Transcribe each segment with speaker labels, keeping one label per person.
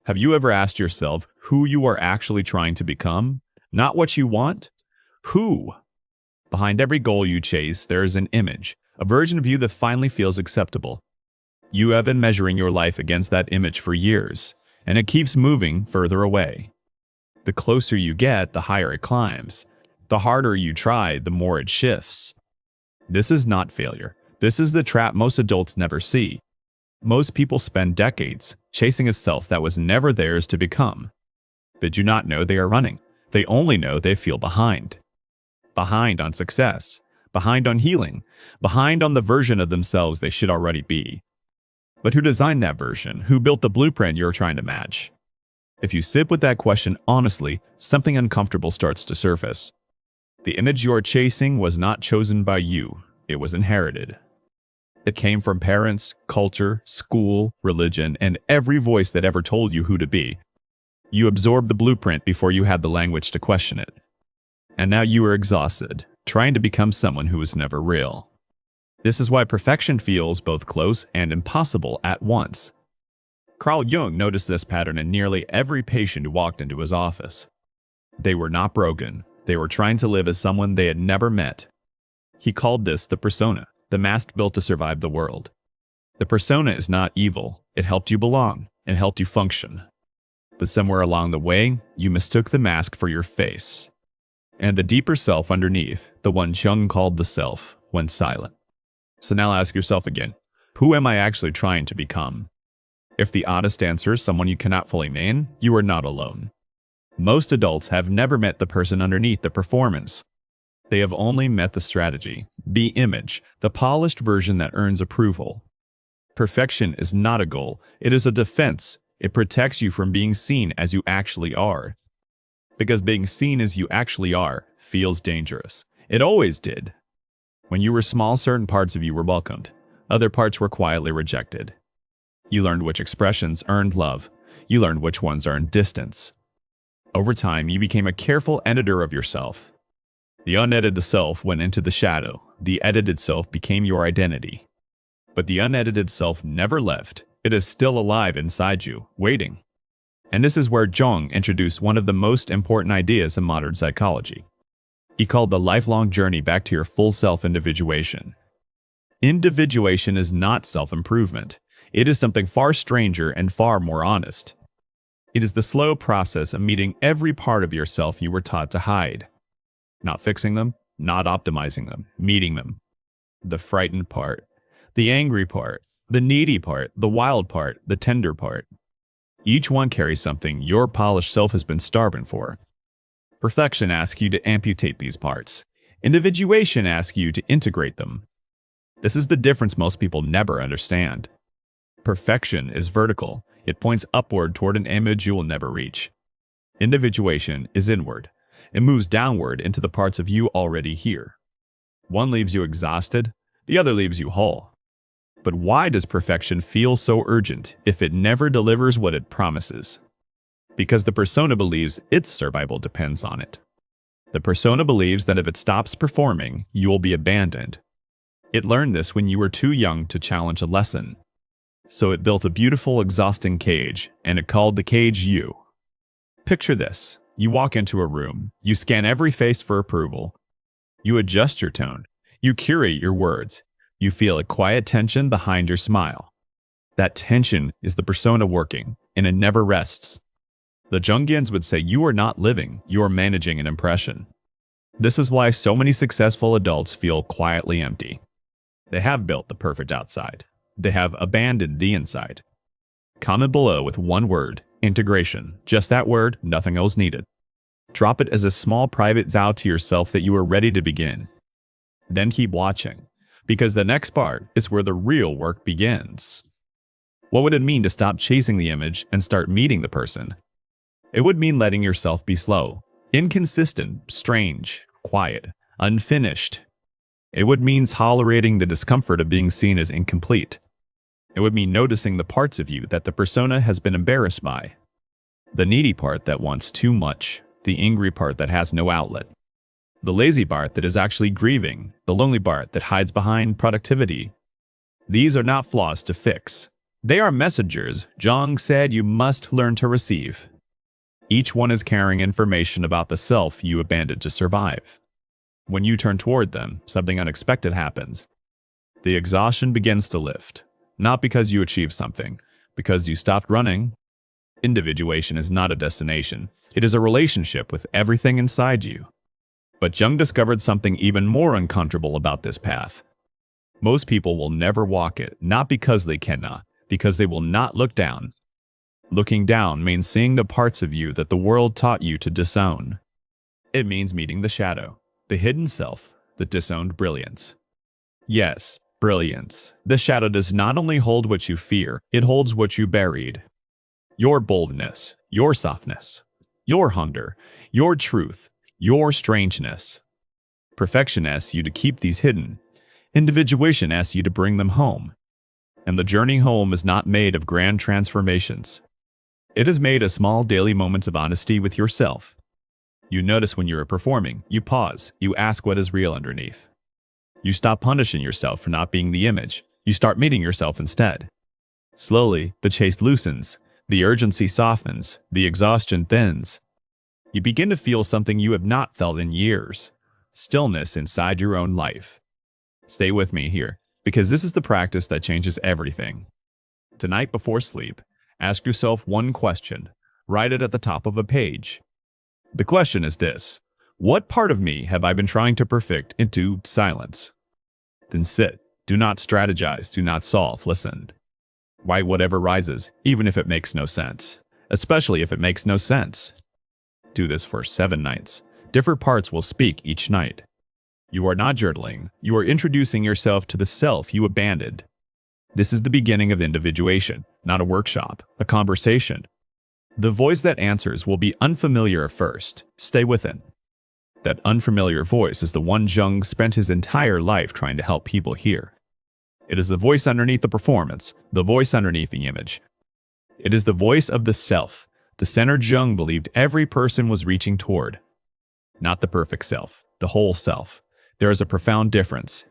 Speaker 1: Have you ever asked yourself who you are actually trying to become? Not what you want? Who? Behind every goal you chase, there is an image, a version of you that finally feels acceptable. You have been measuring your life against that image for years, and it keeps moving further away. The closer you get, the higher it climbs. The harder you try, the more it shifts. This is not failure. This is the trap most adults never see. Most people spend decades chasing a self that was never theirs to become. They do not know they are running. They only know they feel behind. Behind on success, behind on healing, behind on the version of themselves they should already be. But who designed that version? Who built the blueprint you're trying to match? If you sit with that question honestly, something uncomfortable starts to surface. The image you're chasing was not chosen by you. It was inherited. It came from parents, culture, school, religion, and every voice that ever told you who to be. You absorbed the blueprint before you had the language to question it. And now you are exhausted, trying to become someone who was never real. This is why perfection feels both close and impossible at once. Carl Jung noticed this pattern in nearly every patient who walked into his office. They were not broken. They were trying to live as someone they had never met. He called this the persona, the mask built to survive the world. The persona is not evil. It helped you belong and helped you function. But somewhere along the way, you mistook the mask for your face. And the deeper self underneath, the one Jung called the self, went silent. So now ask yourself again, who am I actually trying to become? If the honest answer is someone you cannot fully name, you are not alone. Most adults have never met the person underneath the performance. They have only met the strategy, the image, the polished version that earns approval. Perfection is not a goal, it is a defense. It protects you from being seen as you actually are. Because being seen as you actually are feels dangerous. It always did. When you were small, certain parts of you were welcomed. Other parts were quietly rejected. You learned which expressions earned love. You learned which ones earned distance. Over time, you became a careful editor of yourself. The unedited self went into the shadow. The edited self became your identity. But the unedited self never left. It is still alive inside you, waiting. And this is where Jung introduced one of the most important ideas in modern psychology. He called the lifelong journey back to your full self individuation. Individuation is not self-improvement. It is something far stranger and far more honest. It is the slow process of meeting every part of yourself you were taught to hide. Not fixing them, not optimizing them, meeting them. The frightened part, the angry part, the needy part, the wild part, the tender part. Each one carries something your polished self has been starving for. Perfection asks you to amputate these parts. Individuation asks you to integrate them. This is the difference most people never understand. Perfection is vertical. It points upward toward an image you will never reach. Individuation is inward. It moves downward into the parts of you already here. One leaves you exhausted, the other leaves you whole. But why does perfection feel so urgent if it never delivers what it promises? Because the persona believes its survival depends on it. The persona believes that if it stops performing, you will be abandoned. It learned this when you were too young to challenge a lesson. So it built a beautiful, exhausting cage, and it called the cage you. Picture this. You walk into a room. You scan every face for approval. You adjust your tone. You curate your words. You feel a quiet tension behind your smile. That tension is the persona working, and it never rests. The Jungians would say you are not living, you are managing an impression. This is why so many successful adults feel quietly empty. They have built the perfect outside. They have abandoned the inside. Comment below with one word, integration. Just that word, nothing else needed. Drop it as a small private vow to yourself that you are ready to begin. Then keep watching, because the next part is where the real work begins. What would it mean to stop chasing the image and start meeting the person? It would mean letting yourself be slow, inconsistent, strange, quiet, unfinished. It would mean tolerating the discomfort of being seen as incomplete. It would mean noticing the parts of you that the persona has been embarrassed by. The needy part that wants too much, the angry part that has no outlet. The lazy part that is actually grieving, the lonely part that hides behind productivity. These are not flaws to fix. They are messengers Jung said you must learn to receive. Each one is carrying information about the self you abandoned to survive. When you turn toward them, something unexpected happens. The exhaustion begins to lift, not because you achieved something, because you stopped running. Individuation is not a destination. It is a relationship with everything inside you. But Jung discovered something even more uncomfortable about this path. Most people will never walk it, not because they cannot, because they will not look down. Looking down means seeing the parts of you that the world taught you to disown. It means meeting the shadow, the hidden self, the disowned brilliance. Yes, brilliance. The shadow does not only hold what you fear, it holds what you buried. Your boldness, your softness, your hunger, your truth, your strangeness. Perfection asks you to keep these hidden. Individuation asks you to bring them home. And the journey home is not made of grand transformations. It is made of small daily moments of honesty with yourself. You notice when you are performing, you pause, you ask what is real underneath. You stop punishing yourself for not being the image, you start meeting yourself instead. Slowly, the chase loosens, the urgency softens, the exhaustion thins. You begin to feel something you have not felt in years, stillness inside your own life. Stay with me here, because this is the practice that changes everything. Tonight before sleep, ask yourself one question. Write it at the top of a page. The question is this: what part of me have I been trying to perfect into silence? Then sit. Do not strategize. Do not solve. Listen. Write whatever rises, even if it makes no sense. Especially if it makes no sense. Do this for 7 nights. Different parts will speak each night. You are not journaling. You are introducing yourself to the self you abandoned. This is the beginning of individuation, not a workshop, a conversation. The voice that answers will be unfamiliar at first. Stay with it. That unfamiliar voice is the one Jung spent his entire life trying to help people hear. It is the voice underneath the performance, the voice underneath the image. It is the voice of the self, the center Jung believed every person was reaching toward. Not the perfect self, the whole self. There is a profound difference.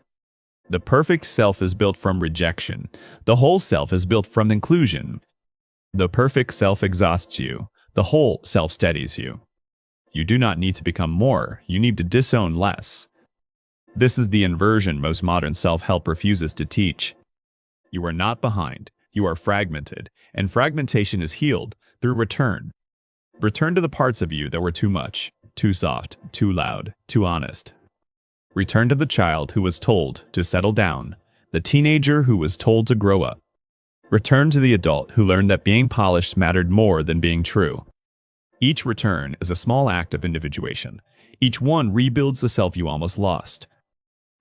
Speaker 1: The perfect self is built from rejection. The whole self is built from inclusion. The perfect self exhausts you. The whole self steadies you. You do not need to become more. You need to disown less. This is the inversion most modern self-help refuses to teach. You are not behind. You are fragmented. And fragmentation is healed through return. Return to the parts of you that were too much, too soft, too loud, too honest. Return to the child who was told to settle down, the teenager who was told to grow up. Return to the adult who learned that being polished mattered more than being true. Each return is a small act of individuation. Each one rebuilds the self you almost lost.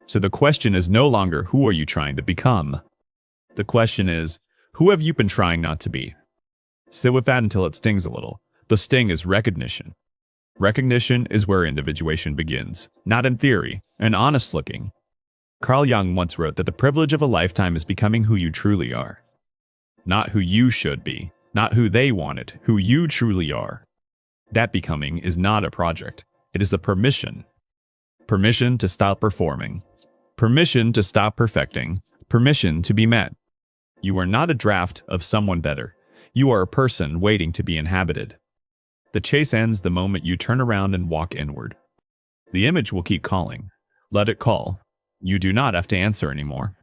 Speaker 1: So the question is no longer who are you trying to become? The question is, who have you been trying not to be? Sit with that until it stings a little. The sting is recognition. Recognition is where individuation begins, not in theory, and honest looking. Carl Jung once wrote that the privilege of a lifetime is becoming who you truly are. Not who you should be, not who they wanted, who you truly are. That becoming is not a project. It is a permission. Permission to stop performing. Permission to stop perfecting. Permission to be met. You are not a draft of someone better. You are a person waiting to be inhabited. The chase ends the moment you turn around and walk inward. The image will keep calling. Let it call. You do not have to answer anymore.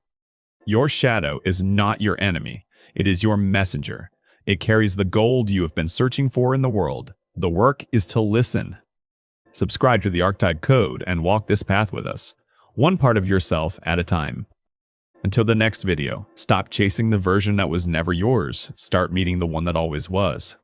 Speaker 1: Your shadow is not your enemy. It is your messenger. It carries the gold you have been searching for in the world. The work is to listen. Subscribe to the Archetype Code and walk this path with us, one part of yourself at a time. Until the next video, stop chasing the version that was never yours. Start meeting the one that always was.